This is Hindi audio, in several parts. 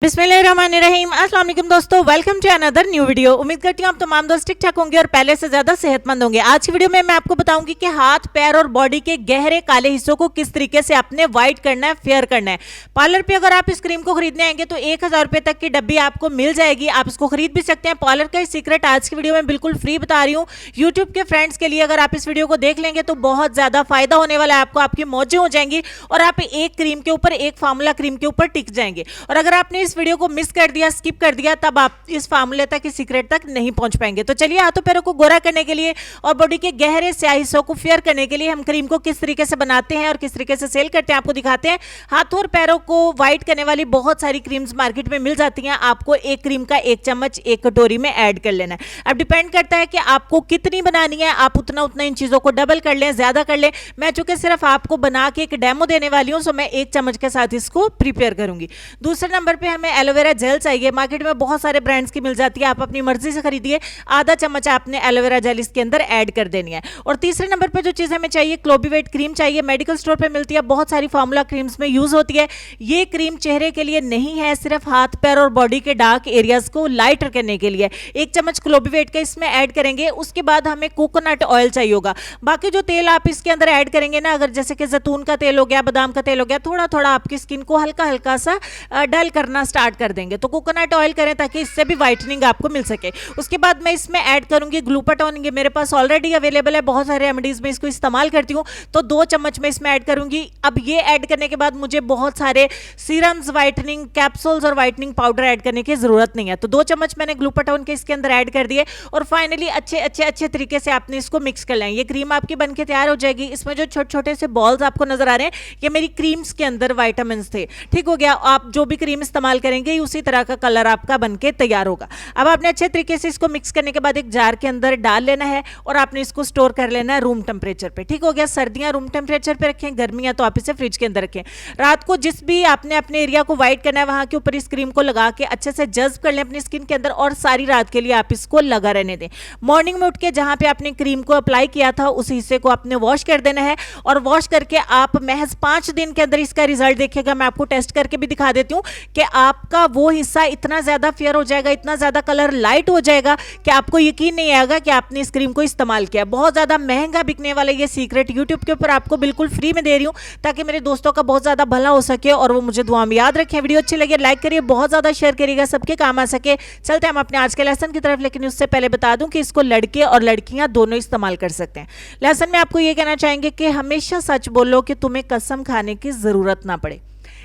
बिस्मिल्लाहिर्रहमानिर्रहीम। अस्सलाम वालेकुम दोस्तों, welcome to another new video. उम्मीद करती हूँ आप तमाम दोस्त ठीक ठाक होंगे और पहले से ज्यादा सेहतमंद होंगे। आज की वीडियो में मैं आपको बताऊंगी कि हाथ, पैर और बॉडी के गहरे काले हिस्सों को किस तरीके से आपने व्हाइट करना है, फेयर करना है। पार्लर पे अगर आप इस क्रीम को खरीदने आएंगे तो 1000 रुपए तक की डब्बी आपको मिल जाएगी, आप इसको खरीद भी सकते हैं। पार्लर का सीक्रेट आज की वीडियो में बिल्कुल फ्री बता रही हूँ। यूट्यूब के फ्रेंड्स के लिए अगर आप इस वीडियो को देख लेंगे तो बहुत ज्यादा फायदा होने वाला है आपको, आपकी मौजें हो जाएंगी और आप एक क्रीम के ऊपर, एक फार्मूला क्रीम के ऊपर टिक जाएंगे। और अगर आपने इस वीडियो को मिस कर दिया, स्किप कर दिया, तब आप इस फार्मूले तक, इस सीक्रेट तक नहीं पहुंच पाएंगे। तो चलिए, हाथों पैरों को गोरा करने के लिए और बॉडी के गहरे स्याह हिस्सों को फेयर करने के लिए हम क्रीम को किस तरीके से बनाते हैं और किस तरीके से सेल करते हैं आपको दिखाते हैं। हाथों और पैरों को व्हाइट करने वाली बहुत सारी क्रीम्स मार्केट में मिल जाती हैं। आपको एक क्रीम का एक चम्मच एक कटोरी में ऐड कर लेना है। अब डिपेंड करता है कि आपको कितनी बनानी है, आप उतना इन चीजों को डबल कर लें, ज्यादा कर लें। मैं चूंकि सिर्फ आपको बना के एक डेमो देने वाली हूं, सो मैं एक चम्मच के साथ इसको प्रिपेयर करूंगी। दूसरे नंबर पे हमें एलोवेरा जेल चाहिए। मार्केट में बहुत सारे ब्रांड्स की मिल जाती है, आप अपनी मर्जी से खरीदिए। आधा चम्मच आपने एलोवेरा जेल इसके अंदर ऐड कर देनी है। और तीसरे नंबर पे जो चीज हमें चाहिए, क्लोबीवेट क्रीम चाहिए। मेडिकल स्टोर पे मिलती है, बहुत सारी फार्मूला क्रीम्स में यूज होती है। ये क्रीम चेहरे के लिए नहीं है, सिर्फ हाथ, पैर और बॉडी के डार्क एरियाज को लाइटर करने के लिए। एक चम्मच क्लोबीवेट का इसमें ऐड करेंगे। उसके बाद हमें कोकोनट ऑयल चाहिए होगा। बाकी जो तेल आप इसके अंदर ऐड करेंगे ना, अगर जैसे कि जैतून का तेल हो गया, बादाम का तेल हो गया, थोड़ा थोड़ा आपकी स्किन को हल्का हल्का सा डल करना स्टार्ट कर देंगे। तो कोकोनट ऑयल करें ताकि इससे भी व्हाइटनिंग आपको मिल सके। उसके बाद मैं इसमें ऐड करूंगी ग्लूटाथोन। ये मेरे पास ऑलरेडी अवेलेबल है, बहुत सारे रेमेडीज में इसको इस्तेमाल करती हूँ। तो 2 चम्मच में इसमें ऐड करूंगी। अब ये ऐड करने के बाद मुझे बहुत सारे सीरम्स, व्हाइटनिंग कैप्सूल्स और व्हाइटनिंग पाउडर ऐड करने की जरूरत नहीं है। तो 2 चम्मच मैंने ग्लूटाथोन के इसके अंदर ऐड कर दिए और फाइनली अच्छे तरीके से आपने इसको मिक्स कर लें। ये क्रीम आपकी बनके तैयार हो जाएगी। इसमें जो छोटे छोटे से बॉल्स आपको नजर आ रहे हैं, ये मेरी क्रीम्स के अंदर विटामिन थे। ठीक हो गया। आप जो भी क्रीम इस्तेमाल करेंगे उसी तरह का कलर आपका बनके तैयार होगा। अब आपने अच्छे तरीके से इसको मिक्स करने के बाद एक जार के अंदर डाल लेना है और आपने इसको स्टोर कर लेना है रूम टेम्परेचर पे। ठीक हो गया। सर्दियां रूम टेम्परेचर पे रखें, गर्मियां तो आप इसे फ्रिज के अंदर रखें। रात को जिस भी आपने अपने एरिया को व्हाइट करना है, वहां के ऊपर इस क्रीम को लगा के अच्छे से जज्ब कर लें अपनी स्किन के अंदर और सारी रात के लिए आप इसको लगा रहने दें। मॉर्निंग में उठ के जहां पे आपने क्रीम को अप्लाई किया था उस हिस्से को आपने वॉश कर देना है और वॉश करके आप महज 5 दिन के अंदर इसका रिजल्ट देखिएगा। मैं आपको टेस्ट करके भी दिखा देती हूं कि आपका वो हिस्सा इतना ज्यादा फेयर हो जाएगा, इतना ज्यादा कलर लाइट हो जाएगा कि आपको यकीन नहीं आएगा कि आपने इस क्रीम को इस्तेमाल किया। बहुत ज्यादा महंगा बिकने वाला ये सीक्रेट यूट्यूब के ऊपर आपको बिल्कुल फ्री में दे रही हूं ताकि मेरे दोस्तों का बहुत ज्यादा भला हो सके और वो मुझे दुआ में याद रखें। वीडियो अच्छी लगे लाइक करिए, बहुत ज्यादा शेयर करिएगा, सबके काम आ सके। चलते हैं हम अपने आज के लेसन की तरफ, लेकिन उससे पहले बता दूं कि इसको लड़के और लड़कियां दोनों इस्तेमाल कर सकते हैं। लेसन में आपको ये कहना चाहेंगे कि हमेशा सच बोलो कि तुम्हें कसम खाने की जरूरत ना पड़े।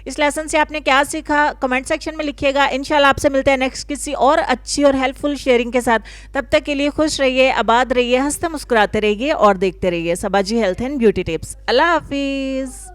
इस लेसन से आपने क्या सीखा कमेंट सेक्शन में लिखिएगा। इंशाल्लाह आपसे मिलते हैं नेक्स्ट किसी और अच्छी और हेल्पफुल शेयरिंग के साथ। तब तक के लिए खुश रहिए, आबाद रहिए, हंसते मुस्कुराते रहिए और देखते रहिए Sabaji health and beauty tips. अल्लाह हाफिज।